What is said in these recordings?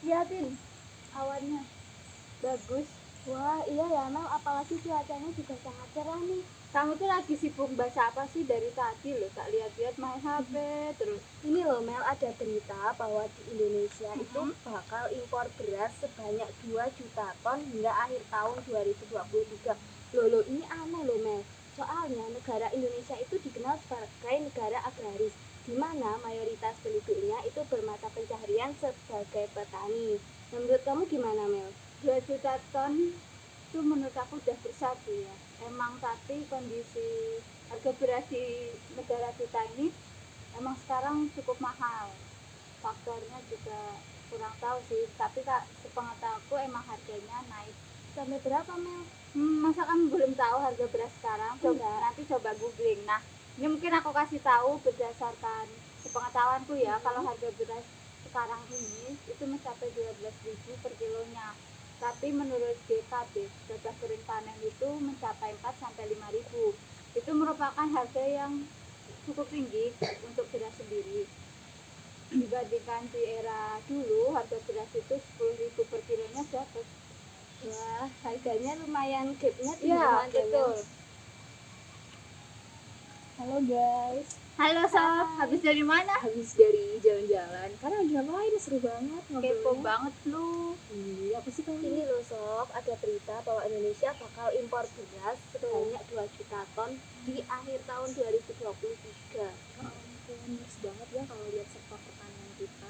Liatin awannya bagus. Wah iya ya Mel, apalagi cuacanya juga sangat cerah nih. Kamu tuh lagi sibuk baca apa sih dari tadi loh? Tak lihat-lihat main HP terus. Ini loh Mel, ada berita bahwa di Indonesia itu bakal impor beras sebanyak 2 juta ton hingga akhir tahun 2023. Loh ini aneh loh Mel. Soalnya negara Indonesia itu dikenal sebagai negara agraris, di mana mayoritas penduduknya itu bermata pencaharian sebagai petani. Menurut kamu gimana Mel? 2 juta ton itu menurut aku udah besar sih ya. Emang tapi kondisi harga beras di negara kita ini emang sekarang cukup mahal. Faktornya juga kurang tahu sih, tapi kak sepengetahuanku emang harganya naik. Sampai berapa Mel? Masa kamu belum tahu harga beras sekarang? Nanti coba googling. Nah, ini mungkin aku kasih tahu berdasarkan sepengetahuanku ya. Kalau harga beras sekarang ini itu mencapai 12.000 per kilonya. Tapi menurut GKB, gabah kering panen itu mencapai 4 sampai 5.000. Itu merupakan harga yang cukup tinggi untuk beras sendiri. Dibandingkan di era dulu, harga beras itu 10.000 per kilonya dapat. Wah, harganya lumayan gapnya tinggi Ya, banget ya, Mel. betul. Halo guys, Halo Sob, habis dari mana? habis dari jalan-jalan. Karena lagi ngapain? Seru banget Kepo ngobrolnya. banget lu. Iya, apa sih kamu? Ini loh Sob, ada berita bahwa Indonesia bakal impor beras sebanyak 2 juta ton di akhir tahun 2023. Ya ampun, miris banget ya kalau lihat sektor pertanian kita.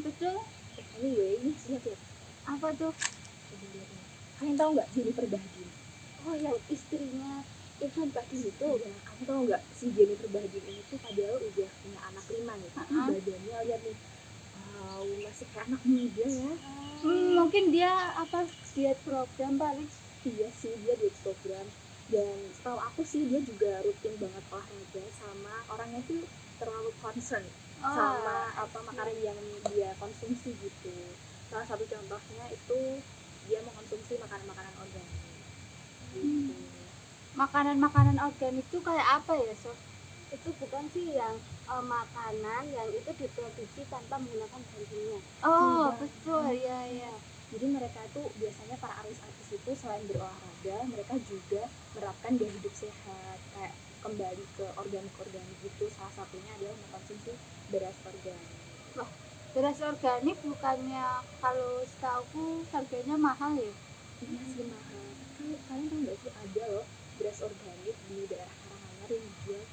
Betul. Anyway, ini lihat. Apa tuh? Coba lihat nih. Kalian tahu nggak Jennifer Bahdin? Oh, yang istrinya Irfan Bahdim itu. Ya, kamu tahu nggak si Jennifer Bahdin ini tuh padahal udah punya anak 5 nih. Tapi badannya lihat nih, wow, masih kayak anak muda ya. Mungkin dia apa diet program paling. Iya sih, dia di program. Dan setahu aku sih dia juga rutin banget olahraga, sama orangnya tuh terlalu concern sama apa makanan yang dia konsumsi gitu. Salah satu contohnya itu dia mengkonsumsi makanan-makanan organik gitu. Makanan-makanan organik itu kayak apa ya, Sob? Itu bukan sih yang makanan yang itu diproduksi tanpa menggunakan bahan kimia. Oh, Iya. betul. Iya. Jadi mereka tuh biasanya para artis-artis itu selain berolahraga, mereka juga menerapkan gaya hidup sehat, kayak kembali ke organik-organik gitu. Salah satunya adalah mengkonsumsi beras organik. Beras organik bukannya kalau setauku harganya mahal ya? Iya sih mahal. Kalian tahu nggak sih ada loh beras organik di daerah Karanganyar yang dijual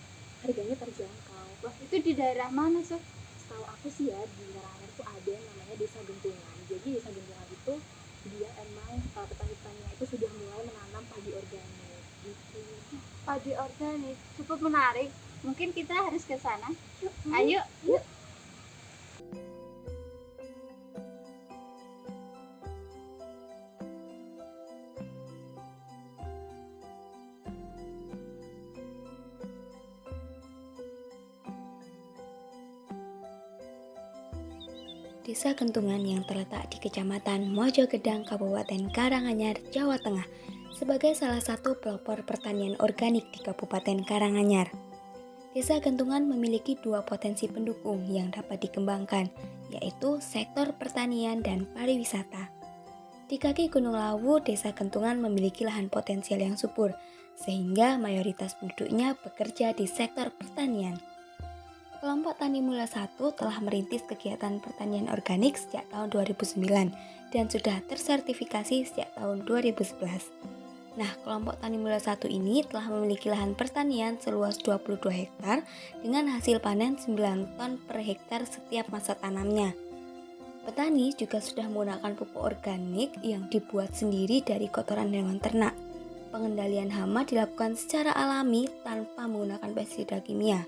harganya terjangkau. Wah, itu di daerah mana, Sob? Setahu aku sih ya di Karanganyar tuh ada yang namanya Desa Gentungan. Jadi Desa Gentungan itu dia emang petani-petaninya itu sudah mulai menanam padi organik gitu. Padi organik cukup menarik. Mungkin kita harus ke sana. Ayo. Desa Gentungan yang terletak di Kecamatan Mojogedang, Kabupaten Karanganyar, Jawa Tengah, sebagai salah satu pelopor pertanian organik di Kabupaten Karanganyar. Desa Gentungan memiliki dua potensi pendukung yang dapat dikembangkan, yaitu sektor pertanian dan pariwisata. Di kaki Gunung Lawu, Desa Gentungan memiliki lahan potensial yang subur, sehingga mayoritas penduduknya bekerja di sektor pertanian. Kelompok Tani Mula 1 telah merintis kegiatan pertanian organik sejak tahun 2009 dan sudah tersertifikasi sejak tahun 2011. Nah, kelompok Tani Mula 1 ini telah memiliki lahan pertanian seluas 22 hektar dengan hasil panen 9 ton per hektar setiap masa tanamnya. Petani juga sudah menggunakan pupuk organik yang dibuat sendiri dari kotoran hewan ternak. Pengendalian hama dilakukan secara alami tanpa menggunakan pestisida kimia.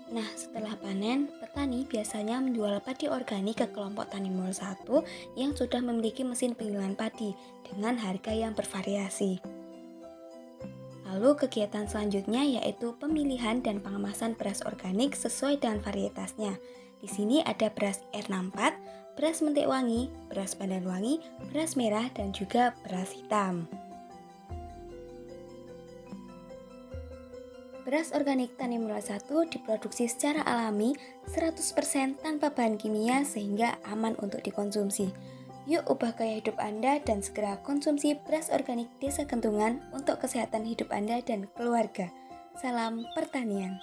Nah, setelah panen, petani biasanya menjual padi organik ke kelompok Tani Mula 1 yang sudah memiliki mesin penggilingan padi dengan harga yang bervariasi. Lalu kegiatan selanjutnya yaitu pemilihan dan pengemasan beras organik sesuai dengan varietasnya. Di sini ada beras R64, beras mentik wangi, beras pandan wangi, beras merah, dan juga beras hitam. Beras organik Tani Mula 1 diproduksi secara alami 100% tanpa bahan kimia sehingga aman untuk dikonsumsi. Yuk ubah gaya hidup Anda dan segera konsumsi beras organik Desa Kentungan untuk kesehatan hidup Anda dan keluarga. Salam pertanian.